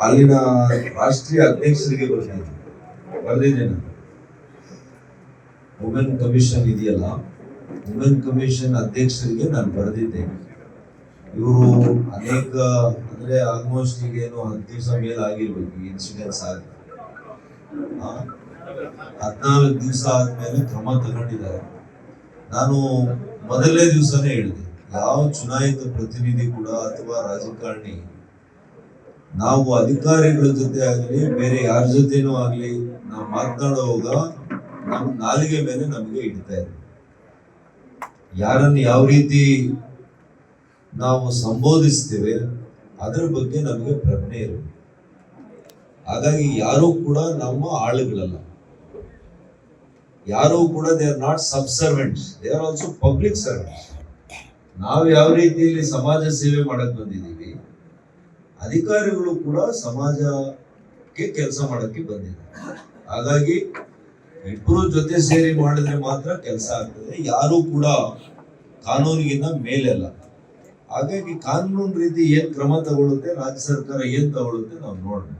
ಅಲ್ಲಿನ ರಾಷ್ಟ್ರೀಯ ಅಧ್ಯಕ್ಷರಿಗೆ ಬರೆದಿದ್ದೇನೆ. ವುಮೆನ್ ಕಮಿಷನ್ ಇದೆಯಲ್ಲ, ವುಮೆನ್ ಕಮಿಷನ್ ಅಧ್ಯಕ್ಷರಿಗೆ ನಾನು ಬರೆದಿದ್ದೇನೆ. ಇವರು ಅನೇಕ ಅಂದ್ರೆ ಆಲ್ಮೋಸ್ಟ್ ಈಗ ಏನು 10 ದಿವಸ ಮೇಲೆ ಆಗಿರ್ಬೇಕು ಇನ್ಸಿಡೆಂಟ್ಸ್ ಆಗಿ, 14 ದಿವಸ ಆದ್ಮೇಲೆ ಕ್ರಮ ತಗೊಂಡಿದ್ದಾರೆ. ನಾನು ಮೊದಲನೇ ದಿವಸನೇ ಹೇಳಿದೆ, ಯಾವ ಚುನಾಯಿತ ಪ್ರತಿನಿಧಿ ಕೂಡ ಅಥವಾ ರಾಜಕಾರಣಿ ನಾವು ಅಧಿಕಾರಿಗಳ ಜೊತೆ ಆಗಲಿ ಬೇರೆ ಯಾರ ಜೊತೆನೂ ಆಗ್ಲಿ ನಾವು ಮಾತನಾಡುವಾಗ ನಮ್ಮ ನಾಲಿಗೆ ಮೇಲೆ ನಮಗೆ ಇಡ್ತಾ ಇದೆ. ಯಾರನ್ನು ಯಾವ ರೀತಿ ನಾವು ಸಂಬೋಧಿಸ್ತೇವೆ ಅದರ ಬಗ್ಗೆ ನಮಗೆ ಪ್ರಜ್ಞೆ ಇರಬೇಕು. ಹಾಗಾಗಿ ಯಾರೂ ಕೂಡ ನಮ್ಮ ಆಳುಗಳಲ್ಲ, ಯಾರೂ ಕೂಡ they are not subservients, they are also public servants. ನಾವು ಯಾವ ರೀತಿಯಲ್ಲಿ ಸಮಾಜ ಸೇವೆ ಮಾಡಕ್ ಬಂದಿದ್ದೀವಿ, ಅಧಿಕಾರಿಗಳು ಕೂಡ ಸಮಾಜಕ್ಕೆ ಕೆಲಸ ಮಾಡಕ್ಕೆ ಬಂದಿದ್ದಾರೆ. ಹಾಗಾಗಿ ಇಬ್ಬರು ಜೊತೆ ಸೇರಿ ಮಾಡಿದ್ರೆ ಮಾತ್ರ ಕೆಲಸ ಆಗ್ತದೆ. ಯಾರು ಕೂಡ ಕಾನೂನಿಗಿಂತ ಮೇಲೆಲ್ಲ. ಹಾಗಾಗಿ ಕಾನೂನು ರೀತಿ ಏನ್ ಕ್ರಮ ತಗೊಳುತ್ತೆ, ರಾಜ್ಯ ಸರ್ಕಾರ ಏನ್ ತಗೊಳುತ್ತೆ ನಾವು ನೋಡೋಣ.